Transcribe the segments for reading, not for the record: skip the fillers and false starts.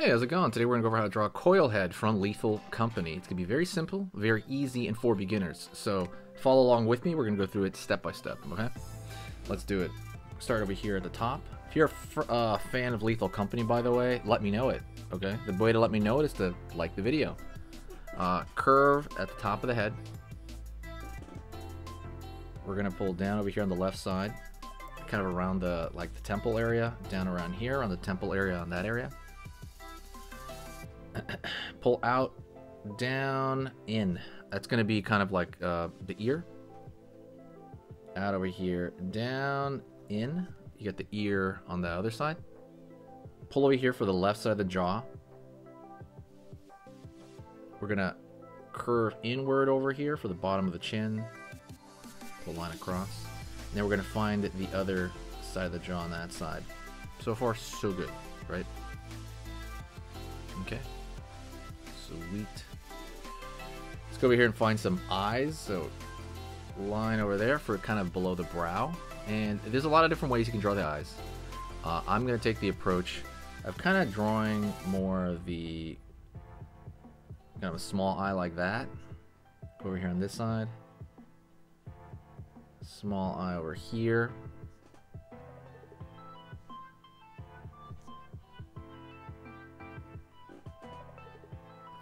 Hey, how's it going? Today we're going to go over how to draw a coil head from Lethal Company. It's going to be very simple, very easy, and for beginners. So follow along with me. We're going to go through it step by step, okay? Let's do it. Start over here at the top. If you're a fan of Lethal Company, by the way, let me know it, okay? The way to let me know it is to like the video. Curve at the top of the head. We're going to pull down over here on the left side, kind of around the temple area, down around here on the temple area, on that area. Pull out, down, in. That's going to be kind of like the ear. Out over here, down, in. You get the ear on the other side. Pull over here for the left side of the jaw. We're going to curve inward over here for the bottom of the chin. Pull a line across. And then we're going to find the other side of the jaw on that side. So far, so good, right? Okay. Sweet. Let's go over here and find some eyes. So line over there for kind of below the brow. And there's a lot of different ways you can draw the eyes. I'm going to take the approach of kind of drawing more of the kind of a small eye like that. Over here on this side. Small eye over here.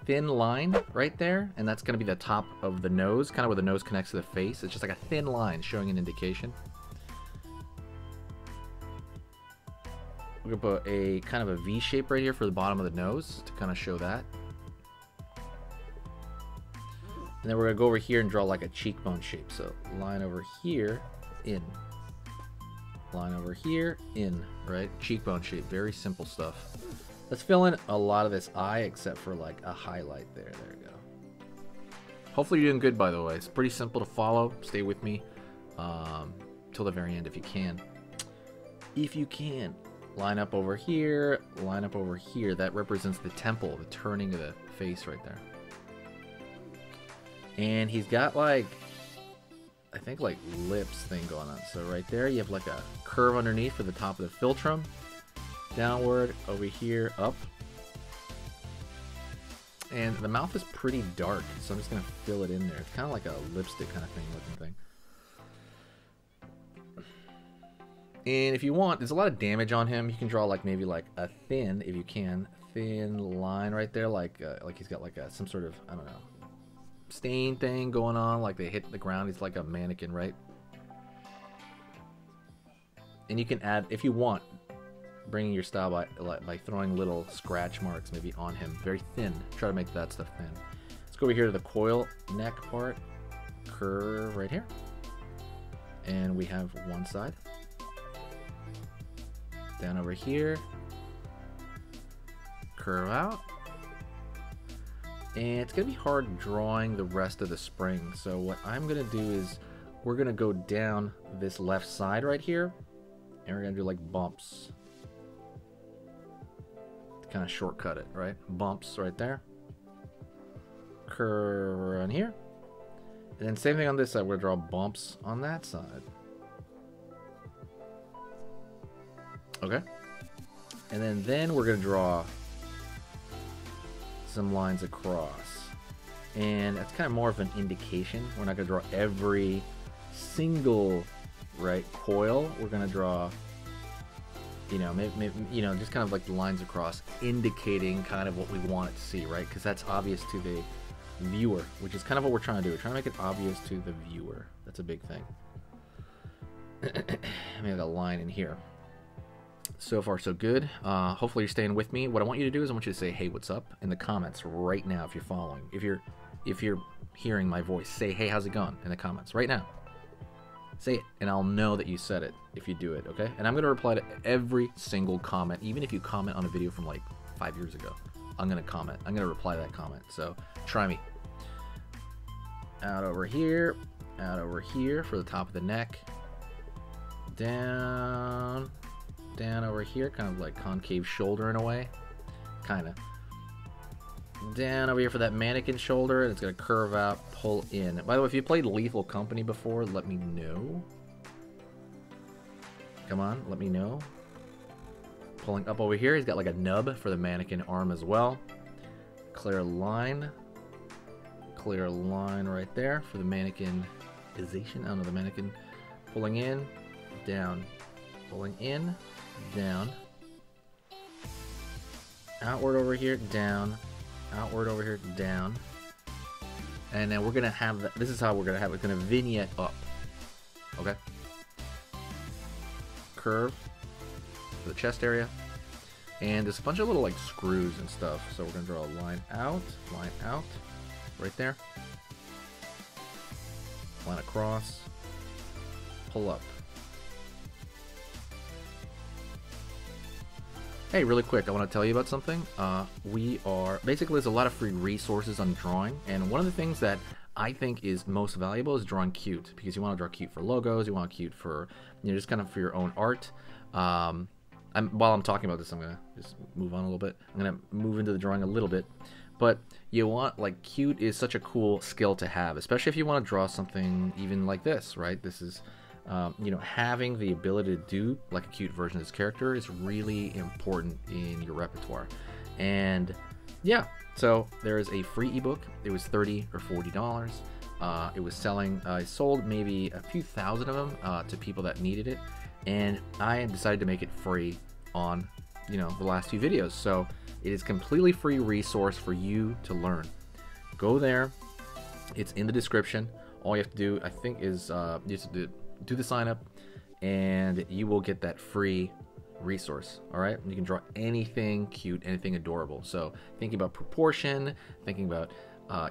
Thin line right there, and that's going to be the top of the nose, kind of where the nose connects to the face. It's just like a thin line showing an indication. We're going to put a kind of a V shape right here for the bottom of the nose to kind of show that. And then we're going to go over here and draw like a cheekbone shape. So line over here, in. Line over here, in, right? Cheekbone shape, very simple stuff. Let's fill in a lot of this eye except for like a highlight there. There we go. Hopefully you're doing good, by the way. It's pretty simple to follow. Stay with me till the very end if you can. If you can. Line up over here. Line up over here. That represents the temple, the turning of the face right there. And he's got like, I think like lips thing going on. So right there you have like a curve underneath for the top of the philtrum. Downward, over here, up. And the mouth is pretty dark, so I'm just going to fill it in there. It's kind of like a lipstick kind of thing looking thing. And if you want, there's a lot of damage on him. You can draw like maybe like a thin, if you can, thin line right there, like he's got like some sort of, I don't know, stain thing going on, like they hit the ground. He's like a mannequin, right? And you can add, if you want, bringing your style by throwing little scratch marks maybe on him, very thin. Try to make that stuff thin. Let's go over here to the coil neck part. Curve right here, and we have one side. Down over here, curve out, and it's gonna be hard drawing the rest of the spring. So what I'm gonna do is we're gonna go down this left side right here, and we're gonna do like bumps. Kind of shortcut it, right? Bumps right there. Curve around here. And then same thing on this side. We're going to draw bumps on that side. Okay. And then we're going to draw some lines across. And that's kind of more of an indication. We're not going to draw every single, right, coil. We're going to draw, you know, maybe, you know, just kind of like the lines across, indicating kind of what we want it to see, right? Because that's obvious to the viewer, which is kind of what we're trying to do. We're trying to make it obvious to the viewer. That's a big thing. Maybe like a line in here. So far, so good. Hopefully you're staying with me. What I want you to do is I want you to say, "Hey, what's up?" in the comments right now if you're following. If you're hearing my voice, say, "Hey, how's it going?" in the comments right now. Say it, and I'll know that you said it if you do it, okay? And I'm going to reply to every single comment, even if you comment on a video from like 5 years ago. I'm going to comment. I'm going to reply to that comment, so try me. Out over here for the top of the neck. Down over here, kind of like concave shoulder in a way. Kind of. Down over here for that mannequin shoulder, and it's going to curve out, pull in. By the way, if you played Lethal Company before, let me know. Come on, let me know. Pulling up over here, he's got like a nub for the mannequin arm as well. Clear line right there for the mannequinization. I don't know, the mannequin. Pulling in, down, pulling in, down, outward over here, down, outward over here, down, and then we're gonna have that. This is how we're gonna have it. Gonna vignette up. Okay. Curve for the chest area, and there's a bunch of little like screws and stuff. So we're gonna draw a line out, right there, line across, pull up. Hey, really quick, I want to tell you about something. Basically, there's a lot of free resources on drawing, and one of the things that I think is most valuable is drawing cute, because you want to draw cute for logos, you want cute for, you know, just kind of for your own art. While I'm talking about this, I'm gonna just move on a little bit. I'm gonna move into the drawing a little bit, but you want, like, cute is such a cool skill to have, especially if you want to draw something even like this, right? This is, you know, having the ability to do like a cute version of this character is really important in your repertoire. And yeah, so there is a free ebook. It was $30 or $40. It was selling. I sold maybe a few thousand of them to people that needed it, and I decided to make it free on, you know, the last few videos. So it is completely free resource for you to learn. Go there. It's in the description. All you have to do, I think, is you have to do the sign up, and you will get that free resource. All right, you can draw anything cute, anything adorable. So thinking about proportion, thinking about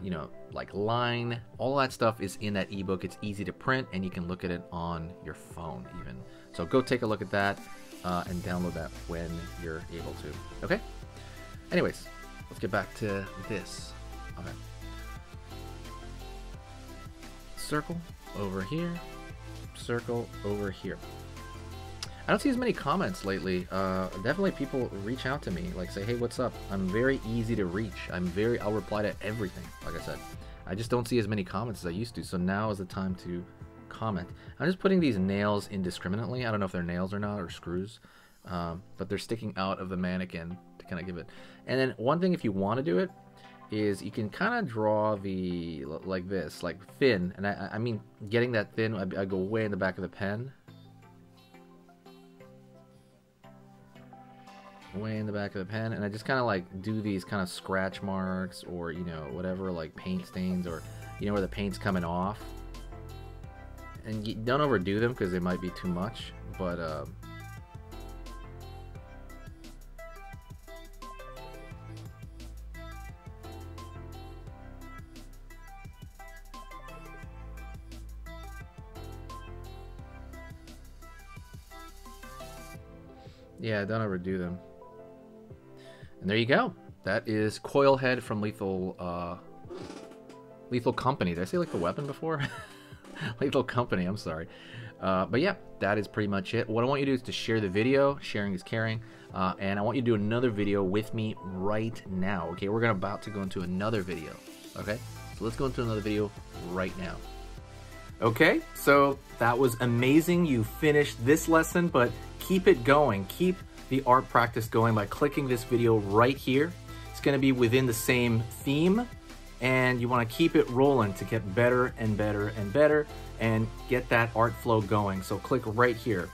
you know, like line, all that stuff is in that ebook. It's easy to print, and you can look at it on your phone even. So go take a look at that and download that when you're able to. Okay, anyways, let's get back to this. Okay, circle over here, circle over here. I don't see as many comments lately. Definitely people reach out to me, like say, hey, what's up? I'm very easy to reach. I'll reply to everything, like I said. I just don't see as many comments as I used to, so now is the time to comment. I'm just putting these nails indiscriminately. I don't know if they're nails or not, or screws, but they're sticking out of the mannequin to kind of give it. And then one thing, if you want to do it, is you can kind of draw the, like this, like thin. And I mean, getting that thin, I go way in the back of the pen. Way in the back of the pen, and I just kind of like do these kind of scratch marks, or, you know, whatever, like paint stains, or, you know, where the paint's coming off. And you don't overdo them because they might be too much, but yeah, don't overdo them. And there you go. That is Coil Head from Lethal Company. Did I say Lethal Weapon before? Lethal Company, I'm sorry. But yeah, that is pretty much it. What I want you to do is to share the video. Sharing is caring. And I want you to do another video with me right now. Okay, we're about to go into another video. Okay, so let's go into another video right now. Okay, so that was amazing. You finished this lesson, but keep it going. Keep the art practice going by clicking this video right here. It's going to be within the same theme, and you want to keep it rolling to get better and better and better and get that art flow going. So click right here.